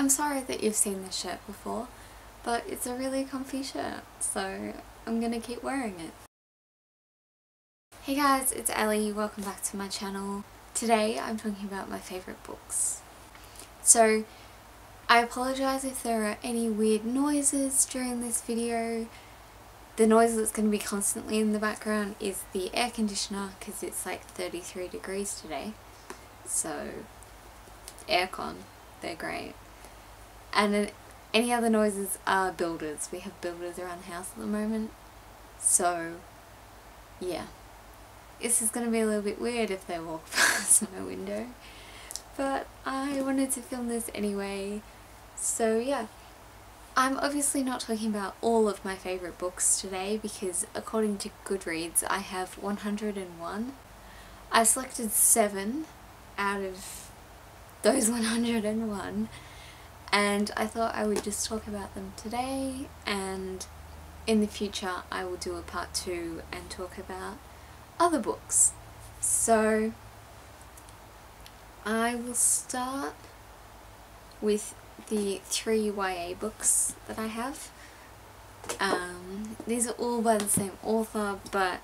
I'm sorry that you've seen this shirt before, but it's a really comfy shirt, so I'm gonna keep wearing it. Hey guys, it's Ellie, welcome back to my channel. Today I'm talking about my favourite books. So I apologise if there are any weird noises during this video. The noise that's going to be constantly in the background is the air conditioner because it's like 33 degrees today. So aircon, they're great. And then any other noises are builders. We have builders around the house at the moment. So yeah, this is going to be a little bit weird if they walk past my window. But I wanted to film this anyway. So yeah. I'm obviously not talking about all of my favourite books today because according to Goodreads I have 101. I selected 7 out of those 101 and I thought I would just talk about them today, and in the future I will do a part 2 and talk about other books. So I will start with the 3 YA books that I have. These are all by the same author, but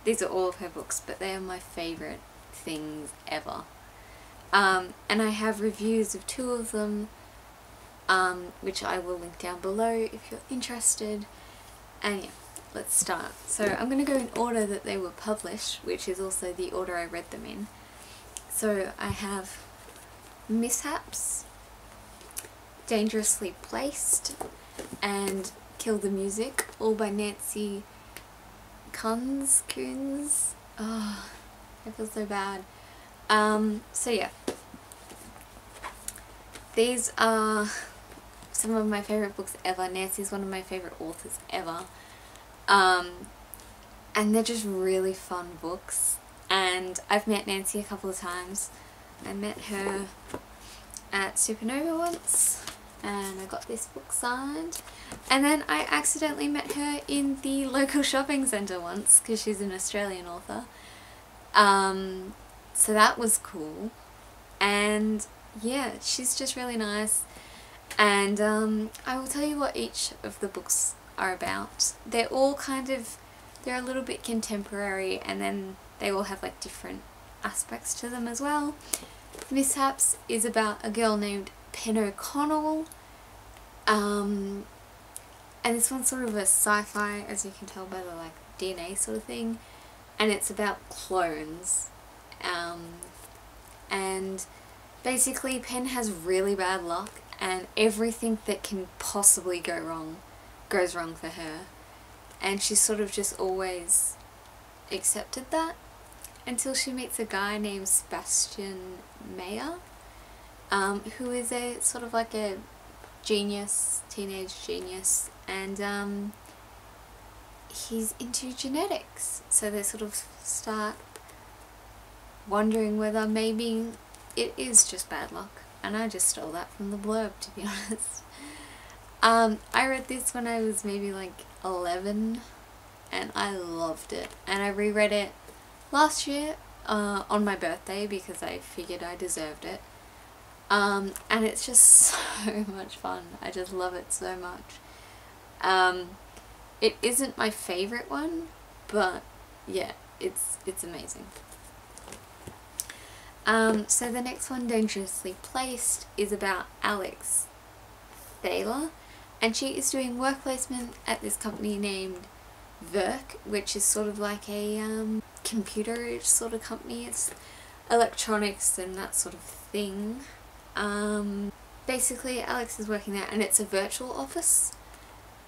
these are all of her books, but they are my favourite things ever. And I have reviews of 2 of them, which I will link down below if you're interested. And yeah, let's start. So I'm going to go in order that they were published, which is also the order I read them in. So I have Mishaps, Dangerously Placed, and Kill the Music, all by Nancy Kunz. Oh, I feel so bad. So yeah, these are some of my favourite books ever. Nancy's one of my favourite authors ever. And they're just really fun books. And I've met Nancy a couple of times. I met her at Supernova once and I got this book signed, and then I accidentally met her in the local shopping centre once because she's an Australian author, so that was cool. And yeah, she's just really nice. And I will tell you what each of the books are about. They're all they're a little bit contemporary, and then they all have like different aspects to them as well. Mishaps is about a girl named Pen O'Connell, and this one's sort of a sci-fi, as you can tell by the like DNA sort of thing, and it's about clones, and basically Pen has really bad luck and everything that can possibly go wrong goes wrong for her, and she's sort of just always accepted that until she meets a guy named Sebastian Mayer, who is a sort of like a genius, teenage genius, and he's into genetics. So they sort of start wondering whether maybe it is just bad luck. And I just stole that from the blurb, to be honest. I read this when I was maybe like 11 and I loved it. And I reread it last year on my birthday because I figured I deserved it. And it's just so much fun. I just love it so much. It isn't my favourite one, but yeah, it's amazing. So the next one, Dangerously Placed, is about Alex Thaler, and she is doing work placement at this company named Verk, which is sort of like a computer sort of company. It's electronics and that sort of thing. Basically Alex is working there and it's a virtual office,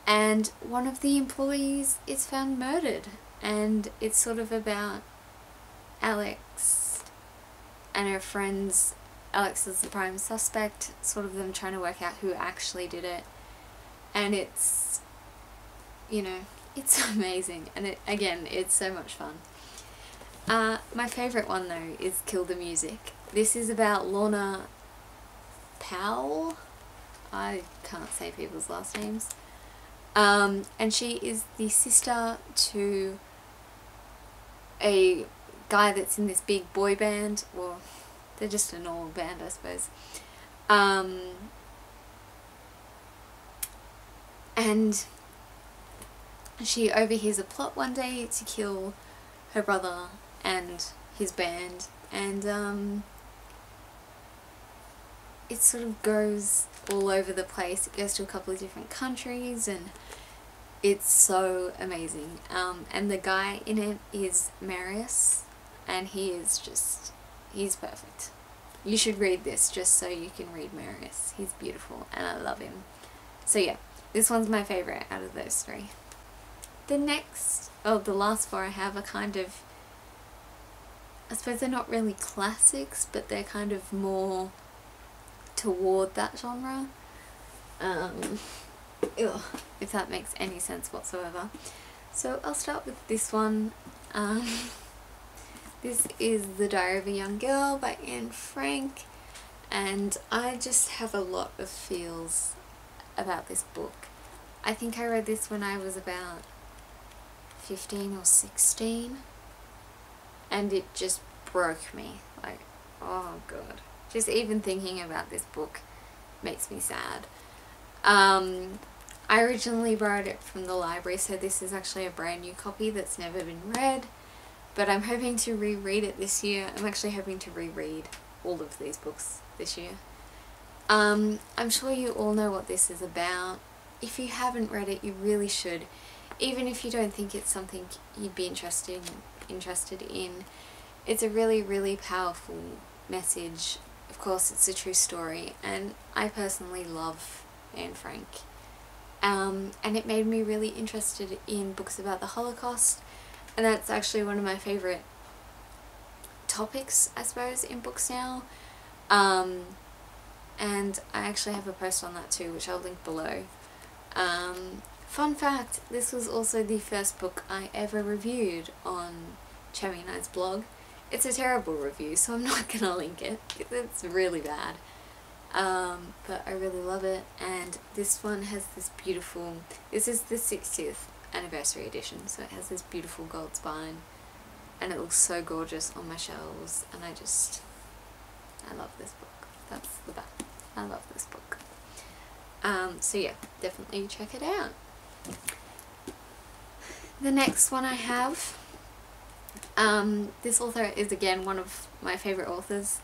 and one of the employees is found murdered, and it's sort of about Alex and her friends. Alex is the prime suspect, sort of them trying to work out who actually did it, and it's, you know, it's amazing, and again, it's so much fun. My favourite one though is Kill the Music. This is about Lorna Powell. I can't say people's last names. And she is the sister to a guy that's in this big boy band. Well, they're just a normal band, I suppose. and she overhears a plot one day to kill her brother and his band, and it sort of goes all over the place. It goes to a couple of different countries, and it's so amazing. And the guy in it is Marius, and he's perfect. You should read this just so you can read Marius. He's beautiful and I love him. So yeah, this one's my favourite out of those three. The last four I have are kind of, I suppose they're not really classics, but they're kind of more toward that genre. If that makes any sense whatsoever. So I'll start with this one. This is The Diary of a Young Girl by Anne Frank, and I just have a lot of feels about this book. I think I read this when I was about 15 or 16, and it just broke me. Like, oh god. Just even thinking about this book makes me sad. I originally borrowed it from the library, so this is actually a brand new copy that's never been read, but I'm hoping to reread it this year. I'm actually hoping to reread all of these books this year. I'm sure you all know what this is about. If you haven't read it, you really should. Even if you don't think it's something you'd be interested in. It's a really, really powerful message. Of course, it's a true story, and I personally love Anne Frank. And it made me really interested in books about the Holocaust, and that's actually one of my favourite topics, I suppose, in books now. And I actually have a post on that too, which I'll link below. Fun fact, this was also the first book I ever reviewed on Chemi and I's blog. It's a terrible review, so I'm not gonna link it. It's really bad. But I really love it, and this one has this beautiful, this is the 60th anniversary edition, so it has this beautiful gold spine, and it looks so gorgeous on my shelves, and I love this book. That's the back. I love this book. So yeah, definitely check it out. The next one I have, this author is again one of my favourite authors.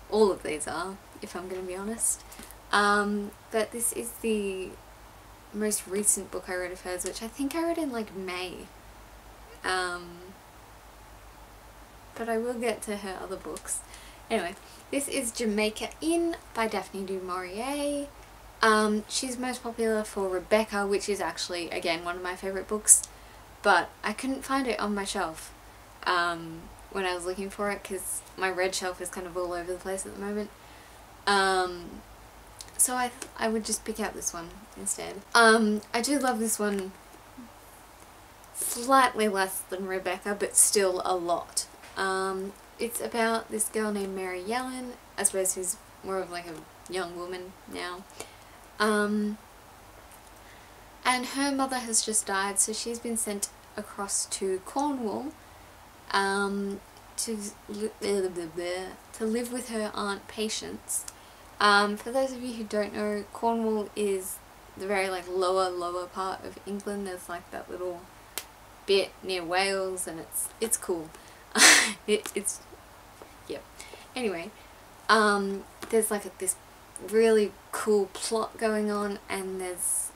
All of these are, if I'm going to be honest. But this is the most recent book I read of hers, which I think I read in like May. But I will get to her other books. Anyway, this is Jamaica Inn by Daphne du Maurier. She's most popular for Rebecca, which is actually, again, one of my favourite books, but I couldn't find it on my shelf when I was looking for it, because my red shelf is kind of all over the place at the moment. So I would just pick out this one instead. I do love this one slightly less than Rebecca, but still a lot. It's about this girl named Mary Yellen, I suppose, who's more of like a young woman now. And her mother has just died, so she's been sent across to Cornwall to live with her aunt Patience. For those of you who don't know, Cornwall is the very like lower part of England. There's like that little bit near Wales, and it's cool. It's yeah. Anyway, there's like this really cool plot going on, and there's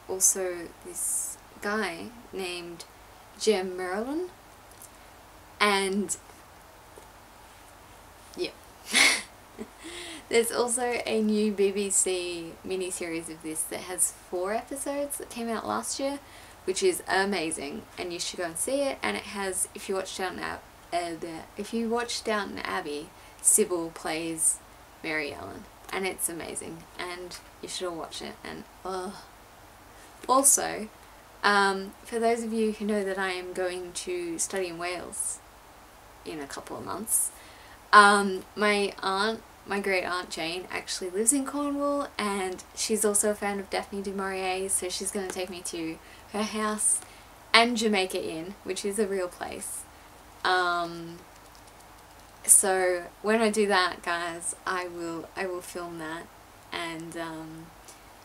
also this guy named Jem Merlin, and yeah. There's also a new BBC miniseries of this that has 4 episodes that came out last year, which is amazing, and you should go and see it. And it has, if you watch Downton Abbey, Sybil plays Mary Ellen, and it's amazing, and you should all watch it. And also, for those of you who know that I am going to study in Wales in a couple of months, my great aunt Jane actually lives in Cornwall, and she's also a fan of Daphne du Maurier, so she's going to take me to her house and Jamaica Inn, which is a real place. So when I do that, guys, I will film that and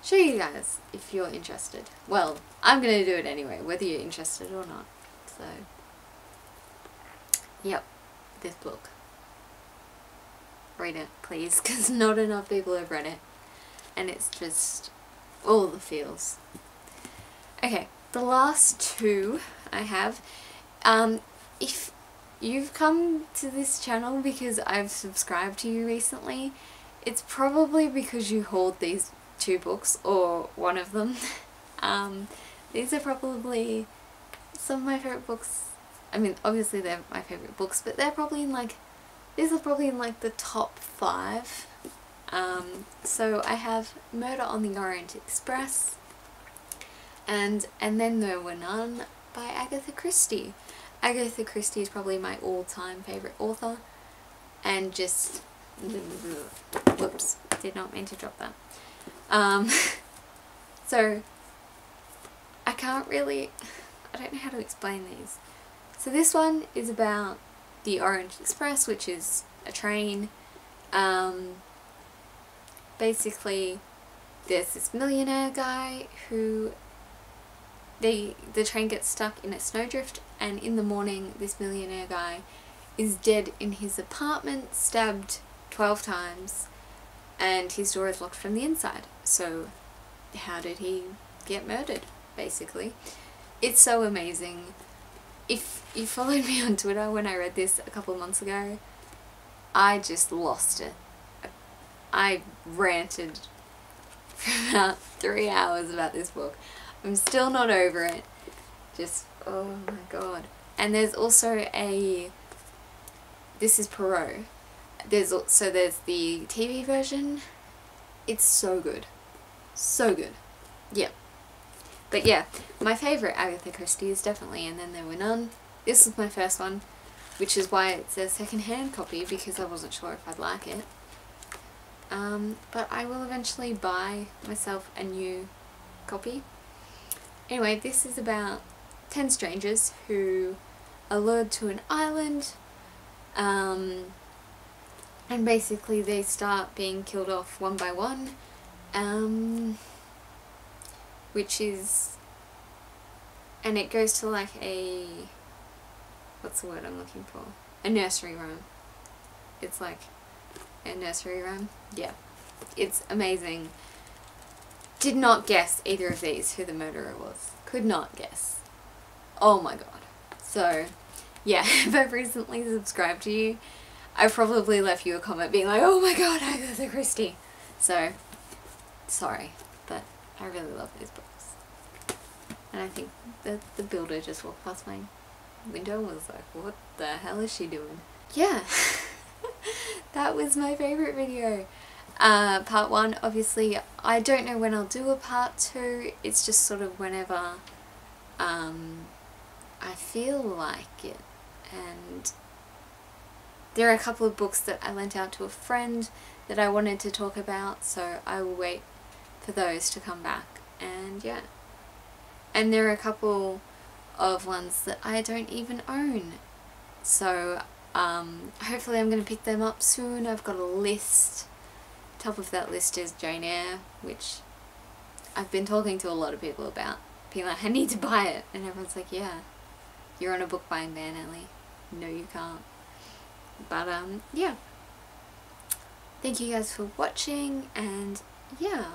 show you guys if you're interested. Well, I'm gonna do it anyway, whether you're interested or not. So, yep, this book. Read it, please, because not enough people have read it. And it's just all the feels. Okay, the last two I have. If you've come to this channel because I've subscribed to you recently, it's probably because you hauled these two books, or one of them. These are probably some of my favourite books. I mean, obviously they're my favourite books, but they're probably in like, these are probably in like the top 5. So I have Murder on the Orient Express and Then There Were None by Agatha Christie. Agatha Christie is probably my all-time favourite author, and just, whoops, did not mean to drop that. So I don't know how to explain these. So this one is about the Orient Express, which is a train. Basically there's this millionaire guy who the train gets stuck in a snowdrift, and in the morning this millionaire guy is dead in his apartment, stabbed 12 times, and his door is locked from the inside. So how did he get murdered, basically? It's so amazing. If you followed me on Twitter when I read this a couple of months ago, I just lost it. I ranted for about 3 hours about this book. I'm still not over it. Just, oh my god. And there's also this is Perot. There's the TV version. It's so good. So good. Yep. But yeah, my favourite Agatha Christie is definitely And Then There Were None. This was my first one, which is why it's a second-hand copy, because I wasn't sure if I'd like it. But I will eventually buy myself a new copy. Anyway, this is about 10 strangers who are lured to an island, and basically they start being killed off one by one, and it goes to like a, what's the word I'm looking for? A nursery rhyme. It's like a nursery rhyme. Yeah. It's amazing. Did not guess either of these who the murderer was. Could not guess. Oh my god. So, yeah, if I've recently subscribed to you, I probably left you a comment being like, oh my god, Agatha Christie. So, sorry, but I really love these books. And I think that the builder just walked past my window and was like, what the hell is she doing? Yeah. That was my favourite video. Part 1, obviously, I don't know when I'll do a part 2, it's just sort of whenever I feel like it. And there are a couple of books that I lent out to a friend that I wanted to talk about, so I will wait for those to come back. And yeah. And there are a couple of ones that I don't even own, so hopefully I'm going to pick them up soon. I've got a list. Top of that list is Jane Eyre, which I've been talking to a lot of people about. Being like, I need to buy it. And everyone's like, yeah, you're on a book buying ban, Ellie. No, you can't. But yeah. Thank you guys for watching, and yeah,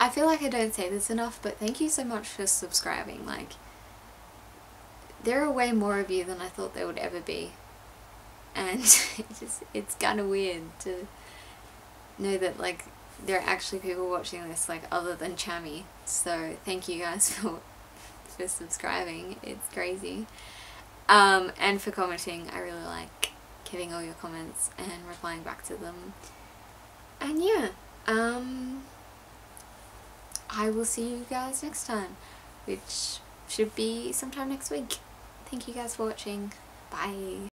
I feel like I don't say this enough, but thank you so much for subscribing. Like, there are way more of you than I thought there would ever be, and it's kind of weird to know that like there are actually people watching this, like, other than Chammy. So thank you guys for subscribing. It's crazy. And for commenting. I really like getting all your comments and replying back to them. And yeah, I will see you guys next time, which should be sometime next week. Thank you guys for watching. Bye.